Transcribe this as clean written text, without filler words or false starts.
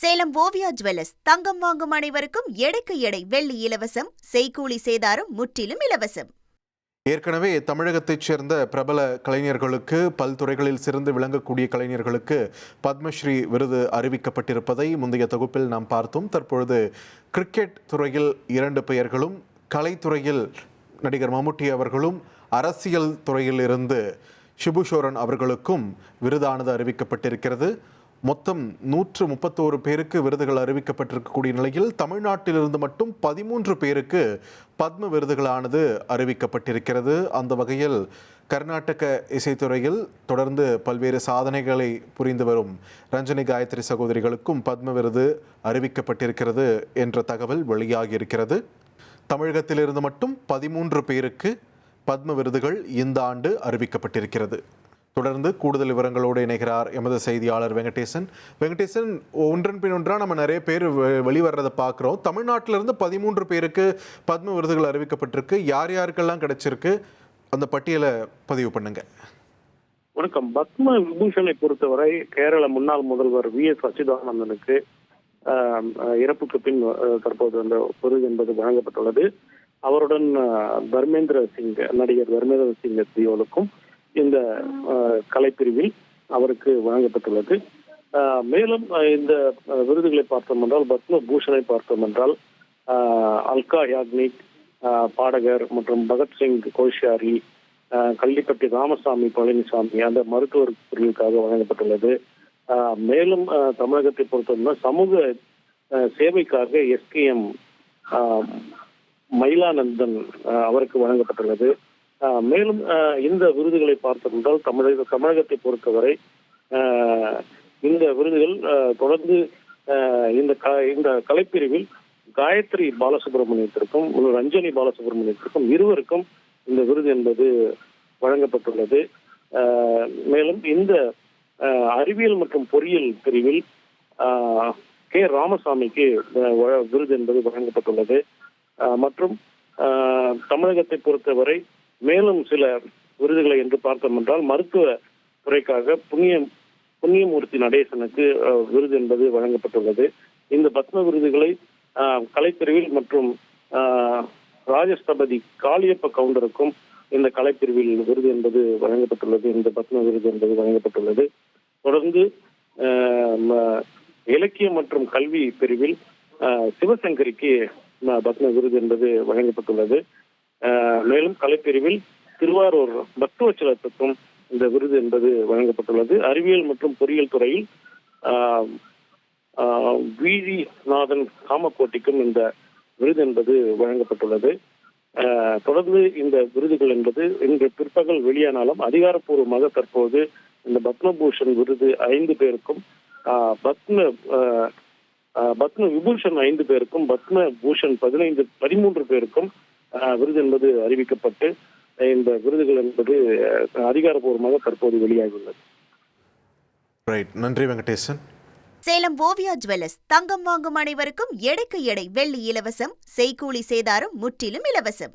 Salem Oviya jewellers தங்கம் வாங்கும் அனைவருக்கும் எடைக்கு எடை வெள்ளி இலவசம், செய்கூலி சேதாரம் முற்றிலும் இலவசம். ஏற்கனவே தமிழகத்தைச் சேர்ந்த பிரபல கலைஞர்களுக்கு, பல்துறைகளில் சிறந்து விளங்கக்கூடிய கலைஞர்களுக்கு பத்மஸ்ரீ விருது அறிவிக்கப்பட்டிருப்பதை முந்தைய தொகுப்பில் நாம் பார்த்தோம். தற்பொழுது கிரிக்கெட் துறையில் 2 பெயர்களும், கலைத்துறையில் நடிகர் மம்முட்டி அவர்களும், அரசியல் துறையில் இருந்து ஷிபு சோரன் அவர்களுக்கும் விருதானது அறிவிக்கப்பட்டிருக்கிறது. மொத்தம் 131 பேருக்கு விருதுகள் அறிவிக்கப்பட்டிருக்கக்கூடிய நிலையில் தமிழ்நாட்டிலிருந்து மட்டும் 13 பேருக்கு பத்ம விருதுகளானது அறிவிக்கப்பட்டிருக்கிறது. அந்த வகையில் கர்நாடக இசைத்துறையில் தொடர்ந்து பல்வேறு சாதனைகளை புரிந்து வரும் ரஞ்சனி காயத்ரி சகோதரிகளுக்கும் பத்ம விருது அறிவிக்கப்பட்டிருக்கிறது என்ற தகவல் வெளியாகியிருக்கிறது. தமிழகத்திலிருந்து மட்டும் 13 பேருக்கு பத்ம விருதுகள் இந்த ஆண்டு அறிவிக்கப்பட்டிருக்கிறது. தொடர்ந்து கூடுதல் விவரங்களோடு இணைகிறார் எமது செய்தியாளர் வெங்கடேசன். ஒன்றன் பின் ஒன்றா நம்ம நிறைய பேர் வெளிவரதை பார்க்குறோம். தமிழ்நாட்டிலிருந்து 13 பேருக்கு பத்ம விருதுகள் அறிவிக்கப்பட்டிருக்கு. யார் யாருக்கெல்லாம் கிடைச்சிருக்கு, அந்த பட்டியலை பதிவு பண்ணுங்க. வணக்கம். பத்ம விபூஷனை பொறுத்தவரை கேரள முன்னாள் முதல்வர் VS அச்சுதானந்தனுக்கு இறப்புக்கு பின் தற்போது அந்த விருது என்பது வழங்கப்பட்டுள்ளது. அவருடன் நடிகர் தர்மேந்திர சிங் தியோலுக்கும் இந்த கலைப்பிரிவில் அவருக்கு வழங்கப்பட்டுள்ளது. மேலும் இந்த விருதுகளை பார்த்தோம் என்றால், பத்ம பூஷனை பார்த்தோம் என்றால் அல்கா யாக்னிக் பாடகர் மற்றும் பகத்சிங் கோஷியாரி, கள்ளிப்பட்டி ராமசாமி பழனிசாமி அந்த மருத்துவர் பிரிவுக்காக வழங்கப்பட்டுள்ளது. மேலும் தமிழகத்தை பொறுத்தவரை சமூக சேவைக்காக SKM மயிலானந்தன் அவருக்கு வழங்கப்பட்டுள்ளது. மேலும் இந்த விருதுகளை பார்த்தோம் என்றால் தமிழகத்தை பொறுத்தவரை இந்த விருதுகள் தொடர்ந்து இந்த கலைப்பிரிவில் காயத்ரி பாலசுப்ரமணியத்திற்கும் ரஞ்சனி பாலசுப்ரமணியத்திற்கும் இருவருக்கும் இந்த விருது என்பது வழங்கப்பட்டுள்ளது. மேலும் இந்த அறிவியல் மற்றும் பொறியியல் பிரிவில் K ராமசாமிக்கு விருது என்பது வழங்கப்பட்டுள்ளது. மற்றும் தமிழகத்தை பொறுத்தவரை மேலும் சில விருதுகளை என்று பார்த்தோம் என்றால், மருத்துவ துறைக்காக புண்ணியமூர்த்தி நடேசனுக்கு விருது என்பது வழங்கப்பட்டுள்ளது. இந்த பத்ம விருதுகளை கலைப்பிரிவில் மற்றும் ராஜஸ்தபதி காளியப்ப கவுண்டருக்கும் இந்த கலைப்பிரிவில் விருது என்பது வழங்கப்பட்டுள்ளது. இந்த பத்ம விருது என்பது வழங்கப்பட்டுள்ளது. தொடர்ந்து இலக்கியம் மற்றும் கல்வி பிரிவில் சிவசங்கரிக்கு பத்ம விருது என்பது வழங்கப்பட்டுள்ளது. மேலும் கலைப்பிரிவில் திருவாரூர் பக்தவச்சலத்துக்கும் இந்த விருது என்பது வழங்கப்பட்டுள்ளது. அறிவியல் மற்றும் பொறியியல் துறையில் VG நாதன் காமக்கோட்டிக்கும் இந்த விருது என்பது வழங்கப்பட்டுள்ளது. தொடர்ந்து இந்த விருதுகள் என்பது இன்று பிற்பகல் வெளியானாலும் அதிகாரப்பூர்வமாக தற்போது இந்த பத்மபூஷன் விருது 5 பேருக்கும், பத்ம விபூஷன் 5 பேருக்கும், பத்ம பூஷன் 13 பேருக்கும் விருது என்பது அறிவிக்கப்பட்டு இந்த விருதுகள் என்பது அதிகாரப்பூர்வமாக தற்போது வெளியாகியுள்ளது. நன்றி வெங்கடேசன். சேலம் ஓவியா ஜுவல்லர்ஸ் தங்கம் வாங்கும் அனைவருக்கும் எடைக்கு எடை வெள்ளி இலவசம், செய்கூலி சேதாரம் முற்றிலும் இலவசம்.